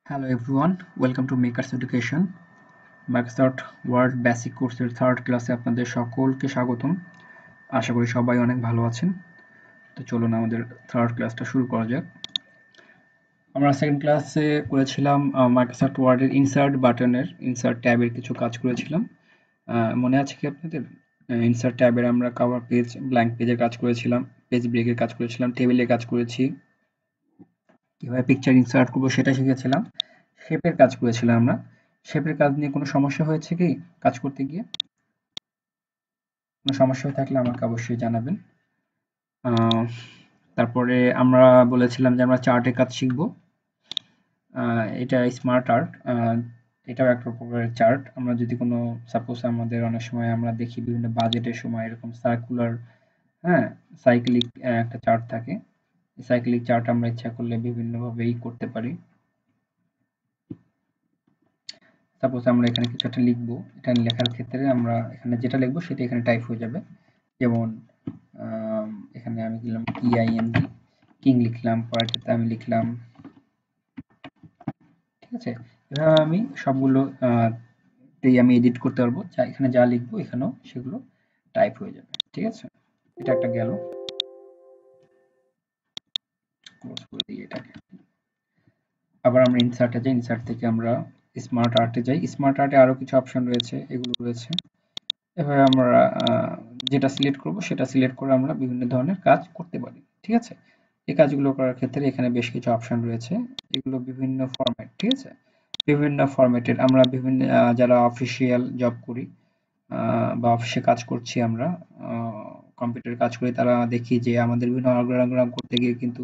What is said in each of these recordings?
Hello everyone, welcome to Makers Education. Microsoft Word basic কোর্সের third ক্লাসে আপনাদের সকলকে স্বাগতম। আশা করি সবাই অনেক ভালো আছেন। তো চলুন আমাদের থার্ড ক্লাসটা শুরু করা যাক। আমরা সেকেন্ড ক্লাসে করেছিলাম মাইক্রোসফট ওয়ার্ডের ইনসার্ট ট্যাবের কিছু কাজ করেছিলাম। মনে আছে কি আপনাদের? ইনসার্ট ট্যাবের আমরা কভার পেজ, ব্ল্যাঙ্ক পেজের কাজ করেছিলাম, পেজ ব্রেকের কাজ করেছিলাম, টেবিলের কাজ করেছি, কিভাবে পিকচার ইনসার্ট করবো সেটা শিখেছিলাম, শেপের কাজ করেছিলাম আমরা। শেপের কাজ নিয়ে কোনো সমস্যা হয়েছে কি কাজ করতে গিয়ে? কোনো সমস্যা হয়ে থাকলে আমাকে অবশ্যই জানাবেন। তারপরে আমরা বলেছিলাম যে আমরা চার্টের কাজ শিখব। এটা স্মার্ট আর্ট, এটাও একটা প্রকারের চার্ট। আমরা যদি কোনো সাপোজ আমাদের অনেক সময় আমরা দেখি বিভিন্ন বাজেটের সময় এরকম সার্কুলার, হ্যাঁ, সাইক্লিক একটা চার্ট থাকে। সাইক্লিক চার্ট আমরা ইচ্ছা করলে বিভিন্নভাবেই করতে পারি। সাপোজ আমরা এখানে কিছু একটা লিখবো, এটা লেখার ক্ষেত্রে আমরা এখানে যেটা লিখবো সেটা এখানে টাইপ হয়ে যাবে। যেমন এখানে আমি লিখলাম TING, কিং লিখলাম, পরেরটাতে আমি লিখলাম, ঠিক আছে? এভাবে আমি সবগুলো আমি এডিট করতে পারবো, যা এখানে যা লিখবো এখানেও সেগুলো টাইপ হয়ে যাবে, ঠিক আছে? এটা একটা গেল, ক্লোজ করে দিই এটাকে। আবার আমরা ইনসার্টে যাই, ইনসার্ট থেকে আমরা স্মার্ট আর্টে যাই। স্মার্ট আর্টে আরো কিছু অপশন রয়েছে, এগুলো রয়েছে। এভাবে আমরা যেটা সিলেক্ট করব সেটা সিলেক্ট করে আমরা বিভিন্ন ধরনের কাজ করতে পারি, ঠিক আছে? এই কাজগুলো করার ক্ষেত্রে এখানে বেশ কিছু অপশন রয়েছে, এগুলো বিভিন্ন ফরম্যাট, ঠিক আছে? বিভিন্ন ফরম্যাটের আমরা বিভিন্ন যারা অফিসিয়াল জব করি বা অফিসে কাজ করছি, আমরা কম্পিউটারে কাজ করি, তারা দেখি যে আমাদের বিভিন্ন অর্গানোগ্রাম করতে গিয়ে কিন্তু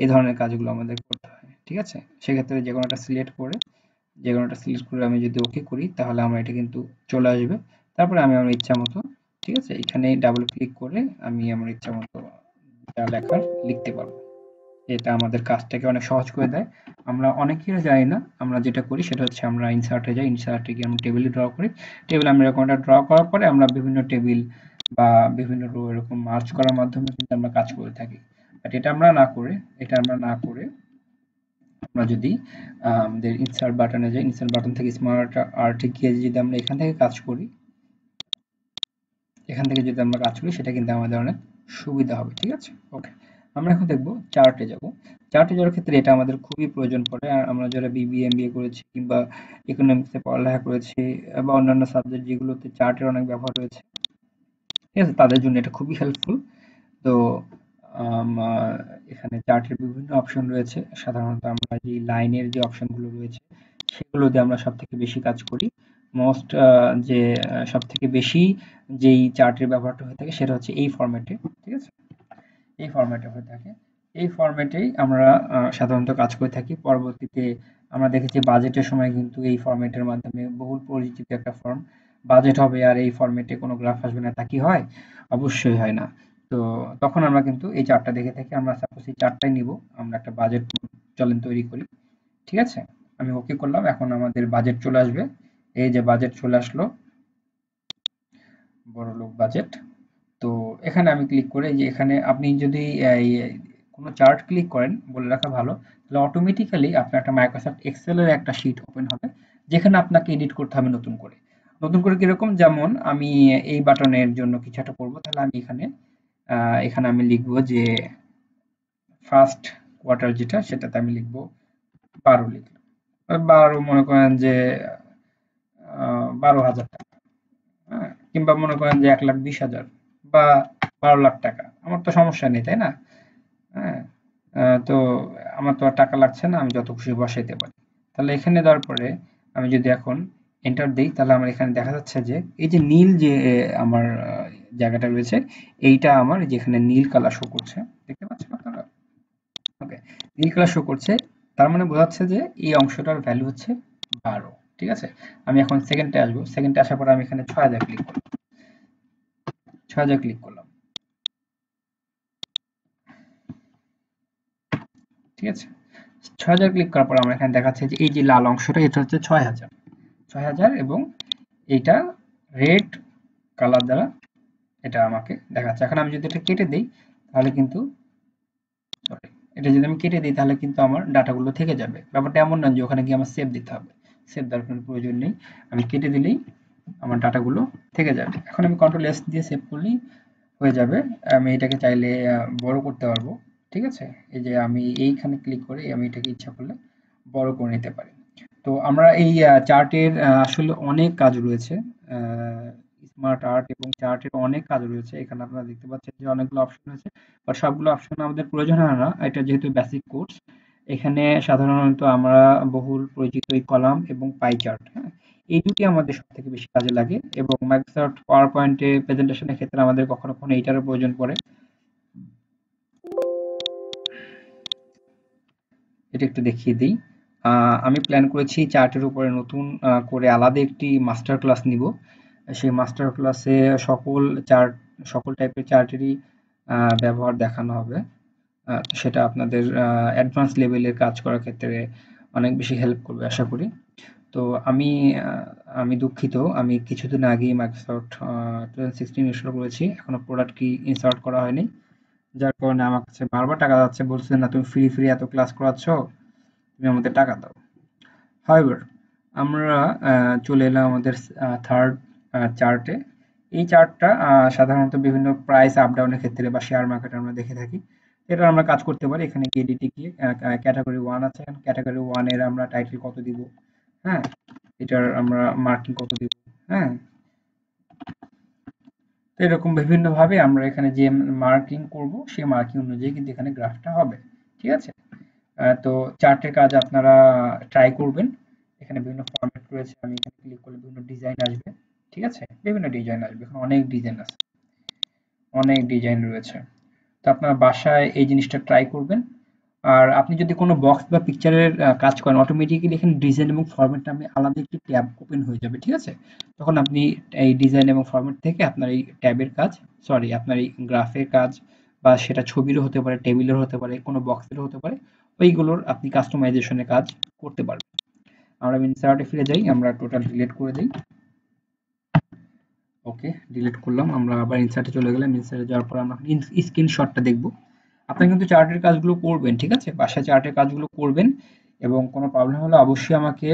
এই ধরনের কাজগুলো আমাদের করতে হয়, ঠিক আছে? সেক্ষেত্রে যে কোনো একটা সিলেক্ট করে আমি যদি ওকে করি তাহলে আমার এটা কিন্তু চলে আসবে। তারপরে আমি আমার ইচ্ছা মতো, ঠিক আছে, এখানে ডাবল ক্লিক করে আমি আমার ইচ্ছা মতো যা লেখার লিখতে পারবো। এটা আমাদের কাজটাকে অনেক সহজ করে দেয়। আমরা অনেকেই জানি না, আমরা যেটা করি সেটা হচ্ছে আমরা ইনসার্টে যাই, ইনসার্টে গিয়ে আমরা টেবিলে ড্র করি। টেবিল আমরা এরকম একটা ড্র করার পরে আমরা বিভিন্ন টেবিল বা বিভিন্ন রো এরকম মার্জ করার মাধ্যমে কিন্তু আমরা কাজ করে থাকি। বাট এটা আমরা না করে আমরা যদি আমাদের ইনসার্ট বাটনে যাই, ইনসার্ট বাটন থেকে স্মার্ট আর্টে গিয়ে যদি আমরা এখান থেকে কাজ করি, সেটা কিন্তু আমাদের অনেক সুবিধা হবে, ঠিক আছে? ওকে, আমরা এখন দেখব চার্টে যাব। চার্টে যাওয়ার ক্ষেত্রে এটা আমাদের খুবই প্রয়োজন পড়ে। আর আমরা যারা বিবিএ এমবিএ করেছি কিংবা ইকোনমিক্সে পড়ালেখা করেছি বা অন্যান্য সাবজেক্ট যেগুলোতে চার্টের অনেক ব্যবহার রয়েছে, ঠিক আছে, তাদের জন্য এটা খুবই হেল্পফুল। তো আম, আহ, এখানে চার্টের বিভিন্ন অপশন রয়েছে। সাধারণত আমরা যে লাইনের যে অপশনগুলো রয়েছে সেগুলো দিয়ে আমরা সব থেকে বেশি কাজ করি। মোস্ট যে সব থেকে বেশি যেই চার্টের ব্যবহারটা হয়ে থাকে সেটা হচ্ছে এই ফরম্যাটে, ঠিক আছে? এই ফরম্যাটে হয়ে থাকে। এই ফরম্যাটেই আমরা সাধারণত কাজ করে থাকি। পরবর্তীতে আমরা দেখেছি বাজেটের সময় কিন্তু এই ফরম্যাটের মাধ্যমে বহুল পরিচিত একটা ফর্ম। বাজেট হবে আর এই ফরম্যাটে কোনো গ্রাফ আসবে না, তা কি হয়? অবশ্যই হয় না। তো তখন আমরা কিন্তু এই চার্টটা দেখে থাকি। আমরা সাপোজ এই চার্টটাই নিব, আমরা একটা বাজেট চলেন তৈরি করি, ঠিক আছে? আমি ওকে করলাম, এখন আমাদের বাজেট চলে আসবে। এই যে বাজেট চলে আসলো, বড়লোক বাজেট। তো এখানে আমি ক্লিক করে, যে এখানে আপনি যদি এই কোনো চার্ট ক্লিক করেন, বলে রাখা ভালো, তাহলে অটোমেটিক্যালি আপনার একটা মাইক্রোসফট এক্সেলের একটা শিট ওপেন হবে, যেখানে আপনাকে এডিট করতে হবে নতুন করে। নতুন করে কিরকম? যেমন আমি এই বাটনের জন্য কিছু একটা করবো, তাহলে আমি এখানে আমি লিখবো যে ফার্স্ট কোয়ার্টার যেটা, সেটাতে আমি লিখবো 12 লিখলাম। 12 মনে করেন যে 12,000 টাকা, হ্যাঁ? কিংবা মনে করেন যে 1,20,000 বা 12 লাখ টাকা। আমার তো সমস্যা নেই, তাই না? হ্যাঁ? তো আমার তো আর টাকা লাগছে না, আমি যত খুশি বসাইতে পারি। তাহলে এখানে দেওয়ার পরে আমি যদি এখন এন্টার দেই, তাহলে আমার এখানে দেখা যাচ্ছে যে এই যে নীল যে আমার জায়গাটা রয়েছে, এইটা আমার যেখানে নীল কালার শো করছে, দেখতে পাচ্ছেন আপনারা? ওকে, নীল কালার শো করছে, তার মানে বোঝাচ্ছে যে এই অংশটার ভ্যালু হচ্ছে 12, ঠিক আছে? আমি এখন সেকেন্ডে আসবো, সেকেন্ডে আসার পরে আমি এখানে 6,000 ক্লিক করলাম, 6,000 ক্লিক করলাম, ঠিক আছে? 6,000 ক্লিক করার পর আমার এখানে দেখাচ্ছে যে এই যে লাল অংশটা এটা হচ্ছে 6,000, 6,000, এবং এইটা রেড কালার দ্বারা এটা আমাকে দেখাচ্ছে। এখন আমি যদি এটা কেটে দেই তাহলে কিন্তু, সরি, এটা যদি আমি কেটে দিই তাহলে কিন্তু আমার ডাটাগুলো থেকে যাবে। ব্যাপারটা এমন না যে ওখানে গিয়ে আমার সেভ দিতে হবে। সেভ দেওয়ার কোনো প্রয়োজন নেই। আমি কেটে দিলেই আমার ডাটাগুলো থেকে যাবে। এখন আমি কন্ট্রোল এস দিয়ে সেভ করলেই হয়ে যাবে। আমি এটাকে চাইলে বড় করতে পারবো। ঠিক আছে? এই যে আমি এইখানে ক্লিক করে আমি এটাকে ইচ্ছা করলে বড় করে নিতে পারি। তো আমরা এই চার্টের আসলে অনেক কাজ রয়েছে। স্মার্ট আর্ট এবং চার্টের অনেক কাজ রয়েছে। এখানে আপনারা দেখতে পাচ্ছেন যে অনেকগুলো অপশন রয়েছে। বাট সবগুলো অপশন আমাদের প্রয়োজন হয় না। এটা যেহেতু বেসিক কোর্স, এখানে সাধারণত আমরা বহুল পরিচিত এই কলাম এবং পাই চার্ট, হ্যাঁ? এই দুটি আমাদের সবথেকে বেশি কাজে লাগে এবং মাইক্রোসফট পাওয়ার পয়েন্টে প্রেজেন্টেশনের ক্ষেত্রে আমাদের কখনো কখনো এইটারও প্রয়োজন পড়ে। এটা একটু দেখিয়ে দিই। আমি প্ল্যান করেছি চার্টের উপরে নতুন করে আলাদা একটি মাস্টার ক্লাস নিব। সেই মাস্টার ক্লাসে সকল চার্ট, সকল টাইপের চার্টেরই ব্যবহার দেখানো হবে। সেটা আপনাদের অ্যাডভান্স লেভেলের কাজ করার ক্ষেত্রে অনেক বেশি হেল্প করবে আশা করি। তো আমি আমি দুঃখিত, আমি কিছুদিন আগেই মাইক্রোসফট 2016 ইনস্টল করেছি। এখনো প্রোডাক্ট কি ইনসার্ট করা হয়নি। যার কারণে আমার কাছে বারবার টাকা যাচ্ছে, বলছে না তুমি ফ্রি ফ্রি এত ক্লাস করাচ্ছ, তুমি আমাদের টাকা দাও। হাউএভার, আমরা চলে এলাম আমাদের থার্ড চার্টে। এই চার্টটা সাধারণত বিভিন্ন প্রাইস আপ ডাউনের ক্ষেত্রে বা শেয়ার মার্কেটে আমরা দেখে থাকি। এটা আমরা কাজ করতে পারি। এখানে গিয়ে এডিটে গিয়ে ক্যাটাগরি 1 আছে। ক্যাটাগরি 1 এর আমরা টাইটেল কত দিব, হ্যাঁ? এটার আমরা মার্কিং কত দিব, হ্যাঁ? তো এরকম বিভিন্নভাবে আমরা এখানে যে মার্কিং করব সেই মার্কিং অনুযায়ী কিন্তু এখানে গ্রাফটা হবে। ঠিক আছে? তো চার্টের কাজ আপনারা ট্রাই করবেন। এখানে বিভিন্ন ফরম্যাট রয়েছে। আমি এখানে ক্লিক করলে বিভিন্ন ডিজাইন আসবে। ঠিক আছে? বিভিন্ন ডিজাইন আসবে। এখানে অনেক ডিজাইন আছে। অনেক ডিজাইন রয়েছে। তো আপনারা বাসায় এই জিনিসটা ট্রাই করবেন। আর আপনি যদি কোনো বক্স বা পিকচারের কাজ করেন, অটোমেটিক্যালি এখানে ডিজাইন এবং ফরম্যাট নামে আলাদা একটি ট্যাব ওপেন হয়ে যাবে। ঠিক আছে? তখন আপনি এই ডিজাইন এবং ফরম্যাট থেকে আপনার এই ট্যাবের কাজ, সরি আপনার এই গ্রাফের কাজ, বা সেটা ছবিরও হতে পারে, টেবিলের হতে পারে, কোনো বক্সেরও হতে পারে, ওইগুলোর আপনি কাস্টমাইজেশনের কাজ করতে পারবেন। আমরা ইনসার্টে ফিরে যাই, আমরা টোটাল ডিলিট করে দিই। ওকে, ডিলিট করলাম। আমরা আবার ইনসার্টে চলে গেলাম। ইনসার্টে যাওয়ার পর আমরা স্ক্রিনশটটা দেখব। আপনি কিন্তু চার্টের কাজগুলো করবেন, ঠিক আছে? বাসায় চার্টের কাজগুলো করবেন এবং কোনো প্রবলেম হলে অবশ্যই আমাকে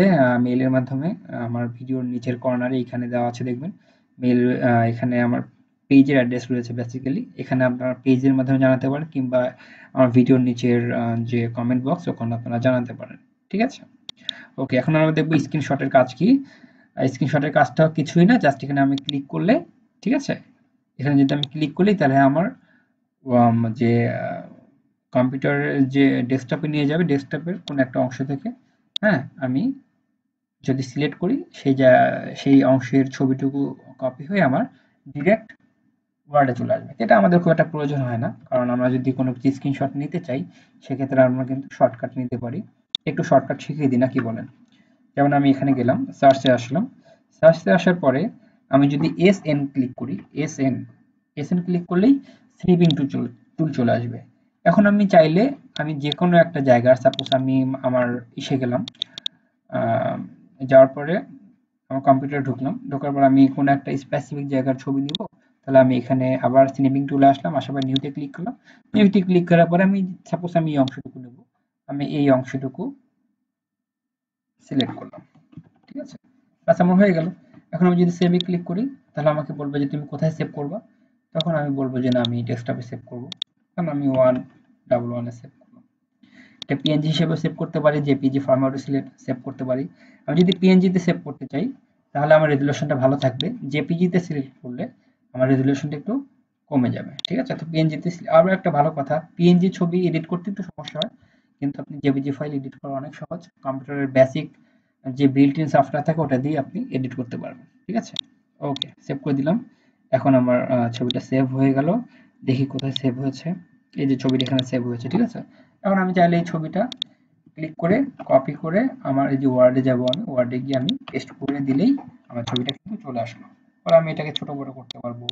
মেইলের মাধ্যমে, আমার ভিডিওর নিচের কর্নারে এখানে দেওয়া আছে দেখবেন। মেইল, এখানে আমার পেজের অ্যাড্রেস রয়েছে বেসিক্যালি। এখানে আপনারা পেজের মাধ্যমে জানাতে পারেন কিংবা আমার ভিডিওর নিচের যে কমেন্ট বক্স ওখানে আপনারা জানাতে পারেন। ঠিক আছে? ওকে, এখন আমরা দেখব স্ক্রিনশটের কাজ কি। স্ক্রিনশটের কাজটা কিছুই না, জাস্ট এখানে আমি ক্লিক করলে, ঠিক আছে? এখানে যদি আমি ক্লিক করি তাহলে আমার যে কম্পিউটারের যে ডেস্কটপে নিয়ে যাবে, ডেস্কটপের কোনো একটা অংশ থেকে, হ্যাঁ? আমি যদি সিলেক্ট করি সেই অংশের ছবিটুকু কপি হয়ে আমার ডিরেক্ট ওয়ার্ডে চলে আসবে। এটা আমাদের খুব একটা প্রয়োজন হয় না। কারণ আমরা যদি কোনো কিছু স্ক্রিনশট নিতে চাই, সেক্ষেত্রে আমরা কিন্তু শর্টকাট নিতে পারি। একটু শর্টকাট শিখিয়ে দিই, না কি বলেন? যেমন আমি এখানে গেলাম, সার্চে আসলাম। সার্চে আসার পরে আমি যদি এসএন ক্লিক করি, এসএন ক্লিক করলেই স্নিপিং টুল চলে আসবে। এখন আমি চাইলে আমি যেকোনো একটা জায়গার, সাপোজ আমি আমার ইসে গেলাম, যাওয়ার পরে আমার কম্পিউটারে ঢুকলাম। ঢোকার পর আমি কোনো একটা স্পেসিফিক জায়গার ছবি নিব। তাহলে আমি এখানে আবার স্নিপিং টুলে আসলাম, আসার পর নিউতে ক্লিক করলাম। নিউতে ক্লিক করার পরে আমি সাপোজ আমি এই অংশটুকু নেব। আমি এই অংশটুকু সিলেক্ট করলাম। ঠিক আছে? ব্যাস আমার হয়ে গেল। এখন আমি যদি সেভ এ ক্লিক করি, তাহলে আমাকে বলবে যে তুমি কোথায় সেভ করবা? তখন আমি বলব যে না, আমি ডেস্কটপে সেভ করব। কারণ আমি 111 এ সেভ করব। এটা পিএনজি হিসেবে সেভ করতে পারি, জেপিজি ফরম্যাটে সেভ করতে পারি। আমি যদি পিএনজি তে সেভ করতে চাই, তাহলে আমার রেজোলিউশনটা ভালো থাকবে। জেপিজি তে সিলেক্ট করলে আমার রেজোলিউশনটা একটু কমে যাবে। ঠিক আছে? তো পিএনজি তে আরো একটা ভালো কথা, পিএনজি ছবি এডিট করতে একটু সমস্যা হয়। কিন্তু আপনি জেপিজি ফাইল এডিট করা অনেক সহজ। কম্পিউটারের বেসিক যে বিল্ট ইন সফটওয়্যার থাকে ওটা দিয়ে আপনি এডিট করতে পারবেন। ঠিক আছে? ওকে, সেভ করে দিলাম। এখন আমার ছবিটা সেভ হয়ে গেল। দেখি কোথায় সেভ হয়েছে। এই যে ছবিটা এখানে সেভ হয়েছে। ঠিক আছে? এখন আমি চাইলে এই ছবিটা ক্লিক করে কপি করে আমার এই যে ওয়ার্ডে যাব, আমি ওয়ার্ডে গিয়ে আমি পেস্ট করে দিলেই আমার ছবিটা কিন্তু চলে আসলো। পরে আমি এটাকে ছোট বড় করতে পারবো।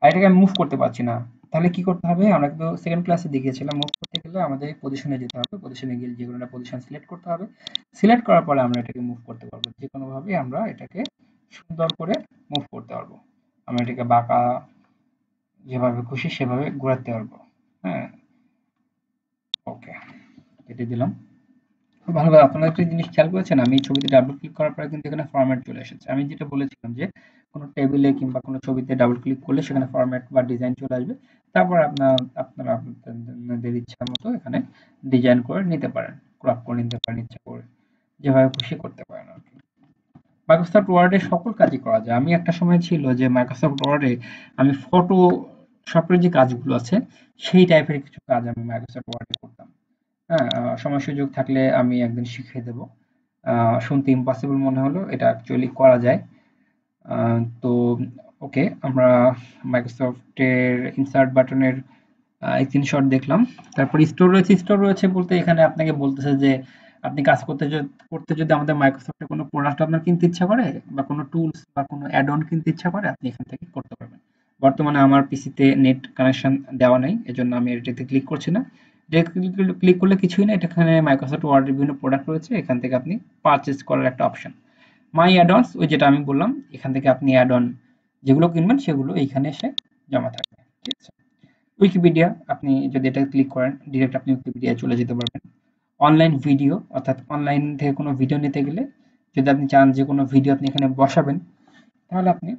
আর এটাকে আমি মুভ করতে পারছি না। তাহলে কি করতে হবে? আমরা কিন্তু সেকেন্ড ক্লাসে দেখিয়েছিলাম, মুভ করতে গেলে আমাদের পজিশনে যেতে হবে। পজিশনে গিয়ে যেকোনো একটা পজিশন সিলেক্ট করতে হবে। সিলেক্ট করার পরে আমরা এটাকে মুভ করতে পারবো। যেকোনো ভাবে আমরা এটাকে সুন্দর করে মুভ করতে পারবো। আমরা এটাকে বাঁকা যেভাবে খুশি সেভাবে ঘোরাতে পারবো। হ্যাঁ? ওকে, কেটে দিলাম। ভালোভাবে আপনারা একটা জিনিস খেয়াল করেছেন, আমি ছবিতে ডাবল ক্লিক করার পরে কিন্তু এখানে ফরম্যাট চলে এসেছে। আমি যেটা বলেছিলাম যে কোনো টেবিলে কিংবা কোনো ছবিতে ডাবল ক্লিক করলে সেখানে ফরম্যাট বা ডিজাইন চলে আসবে। তারপর আপনারা আপনাদের ইচ্ছা মতো এখানে ডিজাইন করে নিতে পারেন, ক্রপ করে নিতে পারেন ইচ্ছা করে, যেভাবে খুশি করতে পারেন আরকি। মাইক্রোসফট ওয়ার্ডে সকল কাজই করা যায়। আমি একটা সময় ছিল যে মাইক্রোসফট ওয়ার্ডে আমি ফটোশপের যে কাজগুলো আছে সেই টাইপের কিছু কাজ আমি মাইক্রোসফট ওয়ার্ডে করতাম। হ্যাঁ, সময় সুযোগ থাকলে আমি একদিন শিখিয়ে দেব। শুনতে ইম্পসিবল মনে হলো, এটা অ্যাকচুয়ালি করা যায়। তো ওকে, আমরা মাইক্রোসফটের ইনসার্ট বাটনের স্ক্রিনশট দেখলাম। তারপর স্টোর রয়েছে বলতে এখানে আপনাকে বলতেছে যে আপনি কাজ করতে যদি আমাদের মাইক্রোসফটের কোনো প্রোডাক্ট আপনার কিনতে ইচ্ছা করে বা কোনো টুলস বা কোনো অ্যাড অন কিনতে ইচ্ছা করে, আপনি এখান থেকে করতে পারবেন। বর্তমানে আমার পিসিতে নেট কানেকশন দেওয়া নেই, এজন্য আমি এটাতে ক্লিক করছি না। এটা ক্লিক করলে কিছুই না, এটা এখানে মাইক্রোসফট ওয়ার্ডের বিভিন্ন প্রোডাক্ট রয়েছে, এখান থেকে আপনি পারচেজ করার একটা অপশন। মাই অ্যাড-অনস, ওই যেটা আমি বললাম, এখান থেকে আপনি অ্যাড অন যেগুলো কিনবেন সেগুলো এইখানে এসে জমা থাকবে। ঠিক আছে? উইকিপিডিয়া, আপনি যদি এটা ক্লিক করেন ডিরেক্ট আপনি উইকিপিডিয়ায় চলে যেতে পারবেন। অনলাইন ভিডিও, অর্থাৎ অনলাইন থেকে কোনো ভিডিও নিতে গেলে যদি আপনি চান যে কোনো ভিডিও আপনি এখানে বসাবেন, তাহলে আপনি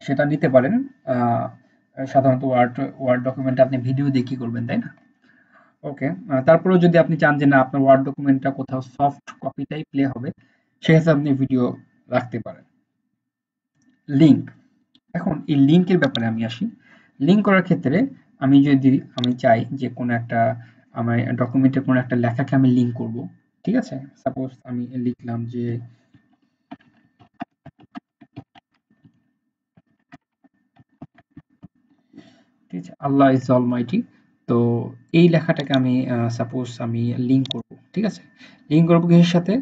সেটা নিতে পারেন। আহ, সাধারণত ওয়ার্ড ডকুমেন্টে আপনি ভিডিও দিয়ে কি করবেন, তাই না? ওকে, তারপরেও যদি আপনি চান যে না আপনার ওয়ার্ড ডকুমেন্টটা কোথাও সফট কপিটাই প্লে হবে, সেক্ষেত্রে আপনি ভিডিও রাখতে পারেন। লিঙ্ক, এখন এই লিঙ্কের ব্যাপারে আমি আসি। লিঙ্ক করার ক্ষেত্রে আমি চাই যে কোনো একটা আমার ডকুমেন্টের কোনো একটা লেখাকে আমি লিঙ্ক করব। ঠিক আছে? সাপোজ আমি লিখলাম যে ঠিক আছে, আল্লাহ ইজ অলমাইটি। তো এই লেখাটাকে আমি সাপোজ আমি লিঙ্ক করব। ঠিক আছে? লিঙ্ক করব কিসের সাথে?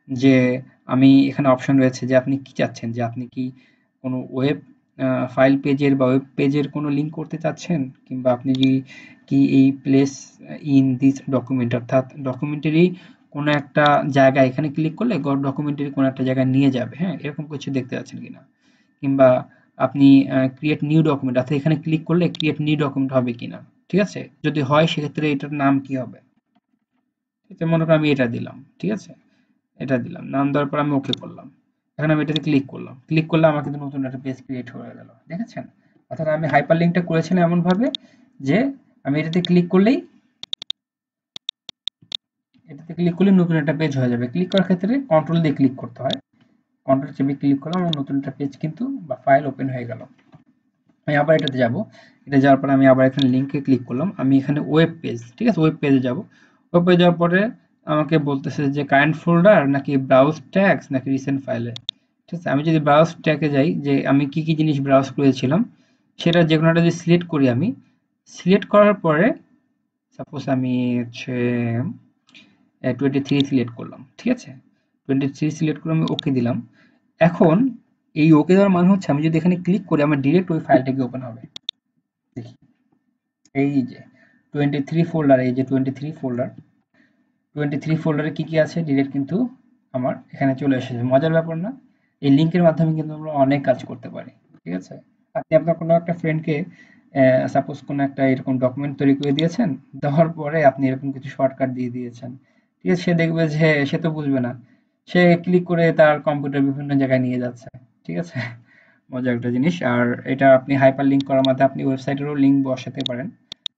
যে আমি এখানে অপশন রয়েছে যে আপনি কি চাচ্ছেন, যে আপনি কি কোনো ওয়েব ফাইল পেজের বা ওয়েব পেজের কোনো লিঙ্ক করতে চাচ্ছেন, কিংবা আপনি কি এই প্লেস ইন দিস ডকুমেন্ট, অর্থাৎ ডকুমেন্টারি কোনো একটা জায়গায় এখানে ক্লিক করলে ডকুমেন্টারি কোনো একটা জায়গায় নিয়ে যাবে, হ্যাঁ, এরকম কিছু দেখতে চাচ্ছেন কিনা? কিংবা আপনি ক্রিয়েট নিউ ডকুমেন্ট, অর্থাৎ এখানে ক্লিক করলে ক্রিয়েট নিউ ডকুমেন্ট হবে কিনা। ঠিক আছে? যদি হয় সেক্ষেত্রে এটার নাম কি হবে? ঠিক আছে, মনে করেন আমি এটা দিলাম। ঠিক আছে? এটা দিলাম, নাম দেওয়ার পর আমি ওকে করলাম। এখন আমি এটাতে ক্লিক করলাম, ক্লিক করলে আমার কিন্তু নতুন একটা পেজ ক্রিয়েট হয়ে গেল, দেখেছেন? অর্থাৎ আমি হাইপার লিঙ্কটা করেছিলাম এমন ভাবে যে আমি এটাতে ক্লিক করলে নতুন একটা পেজ হয়ে যাবে। ক্লিক করার ক্ষেত্রে কন্ট্রোল দিয়ে ক্লিক করতে হয়। কন্ট্রোল চেপে ক্লিক করলাম, আমার নতুন একটা পেজ কিন্তু বা ফাইল ওপেন হয়ে গেল। আমি আবার এটাতে যাব। এটা যাওয়ার পরে আমি আবার এখানে লিঙ্কে ক্লিক করলাম। আমি এখানে ওয়েব পেজ, ঠিক আছে? ওয়েব পেজে যাব। ওয়েব পেজে যাওয়ার পরে আমাকে বলতেছে যে কারেন্ট ফোল্ডার নাকি ব্রাউজ ট্যাগস নাকি রিসেন্ট ফাইলে। ঠিক আছে? আমি যদি ব্রাউজ ট্যাগে যাই, যে আমি কি জিনিস ব্রাউজ করেছিলাম সেটা যেকোনো একটা যদি সিলেক্ট করি, আমি সিলেক্ট করার পরে সাপোজ আমি হচ্ছে 23 সিলেক্ট করলাম। ঠিক আছে? 23 সিলেক্ট করে আমি ওকে দিলাম। এখন এই ওকে দেওয়ার মানে হচ্ছে আমি যদি এখানে ক্লিক করি আমার ডিরেক্ট ওই ফাইলটা কি ওপেন হবে। দেখি, এই যে 23 ফোল্ডার, এই যে 23 ফোল্ডার, 23 ফোল্ডারে কি আছে ডিরেক্ট কিন্তু আমার এখানে চলে এসেছে। মজার ব্যাপার না? এই লিঙ্কের মাধ্যমে কিন্তু আমরা অনেক কাজ করতে পারি। ঠিক আছে? আপনি আপনার কোনো একটা ফ্রেন্ডকে সাপোজ কোনো একটা এরকম ডকুমেন্ট তৈরি করে দিয়েছেন, দেওয়ার পরে আপনি এরকম কিছু শর্টকাট দিয়ে দিয়েছেন। ঠিক আছে? সে দেখবে যে সে তো বুঝবে না। সে ক্লিক করে তার কম্পিউটার বিভিন্ন জায়গায় নিয়ে যাচ্ছে। ঠিক আছে? মজার একটা জিনিস। আর এটা আপনি হাইপার লিঙ্ক করার মাধ্যমে আপনি ওয়েবসাইটেরও লিঙ্ক বসাতে পারেন।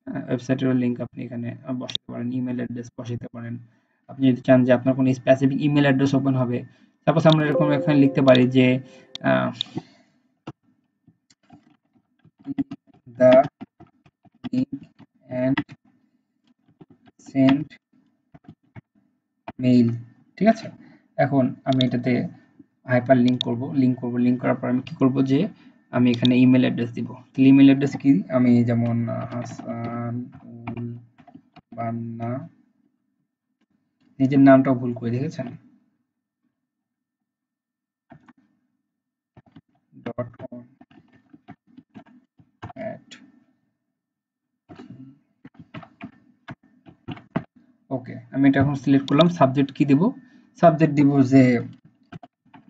হ্যাঁ, ওয়েবসাইটেরও লিঙ্ক আপনি এখানে বসাতে পারেন, ইমেল অ্যাড্রেস বসাতে পারেন। আপনি যদি চান যে আপনার কোনো স্পেসিফিক ইমেল অ্যাড্রেস ওপেন হবে, সাপোজ আমরা এরকম এখানে লিখতে পারি যে the link and send mail. ঠিক আছে? এখন আমি এটাতে হাইপার লিঙ্ক করার পর আমি কি করব, যে আমি এখানে ইমেল অ্যাড্রেস দিব। ইমেল অ্যাড্রেস কি, আমি যেমন হাসান উল বান্না, নিজের নামটাও ভুল করে দেখেছেন, ডট কম অ্যাট, ওকে, আমি এটা এখন সিলেক্ট করলাম। সাবজেক্ট কি দিব? সাবজেক্ট দিব যে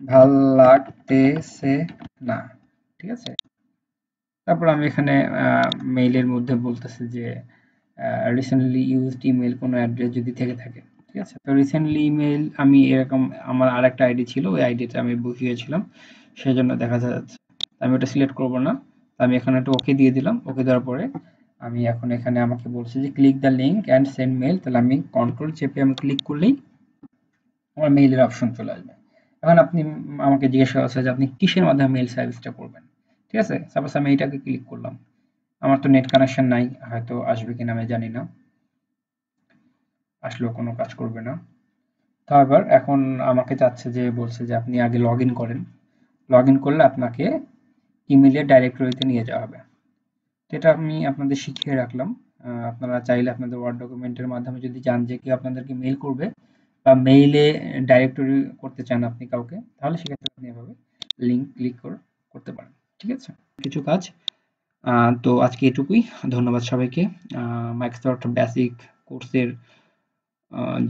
ভাল লাগতেছে না। ঠিক আছে? তারপর আমি এখানে মেইলের মধ্যে বলতেছি যে রিসেন্টলি ইউজড ইমেল কোনো অ্যাড্রেস যদি থেকে থাকে, ঠিক আছে? তো রিসেন্টলি ইমেল আমি এরকম আমার আরেকটা আইডি ছিল, ওই আইডিটা আমি বসিয়েছিলাম, সেজন্য দেখা যাচ্ছে। আমি ওটা সিলেক্ট করব না, আমি এখানে একটা ওকে দিয়ে দিলাম। ওকে দেওয়ার পরে আমি এখন এখানে আমাকে বলছে যে click the link and send mail, তাহলে আমি কন্ট্রোল চেপে আমি ক্লিক করলেই আমার মেইলের অপশন চলে আসবে। এখন আপনি আমাকে জিজ্ঞেস করা হচ্ছে যে আপনি কিসের মাধ্যমে মেইল সার্ভিসটা করবেন, ঠিক আছে? সাপোজ আমি এইটাকে ক্লিক করলাম, আমার তো নেট কানেকশন নাই, হয়তো আসবে কিনা আমি জানি না, আসলেও কোনো কাজ করবে না। তো আবার এখন আমাকে চাচ্ছে যে, বলছে যে আপনি আগে লগ ইন করেন, লগ ইন করলে আপনাকে ইমেইলের ডাইরেক্টরিতে নিয়ে যাওয়া হবে। তো এটা আমি আপনাদের শিখিয়ে রাখলাম। আপনারা চাইলে আপনাদের ওয়ার্ড ডকুমেন্টের মাধ্যমে যদি চান যে কেউ আপনাদেরকে মেইল করবে বা মেইলে ডাইরেক্টরি করতে চান আপনি কাউকে, তাহলে সেক্ষেত্রে আপনি এভাবে লিঙ্ক ক্লিক করতে পারেন, ঠিক আছে? কিছু কাজ। তো আজকে এটুকুই। ধন্যবাদ সবাইকে। মাইক্রোসফট বেসিক কোর্সের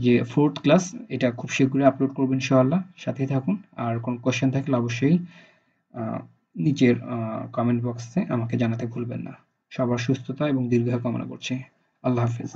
যে 4th ক্লাস, এটা খুব শীঘ্রই আপলোড করব ইনশাআল্লাহ। সাথেই থাকুন। আর কোনো কোয়েশ্চেন থাকলে অবশ্যই আ নিচের কমেন্ট বক্সে আমাকে জানাতে ভুলবেন না। সবার সুস্থতা এবং দীর্ঘায়ু কামনা করছি। আল্লাহ হাফেজ।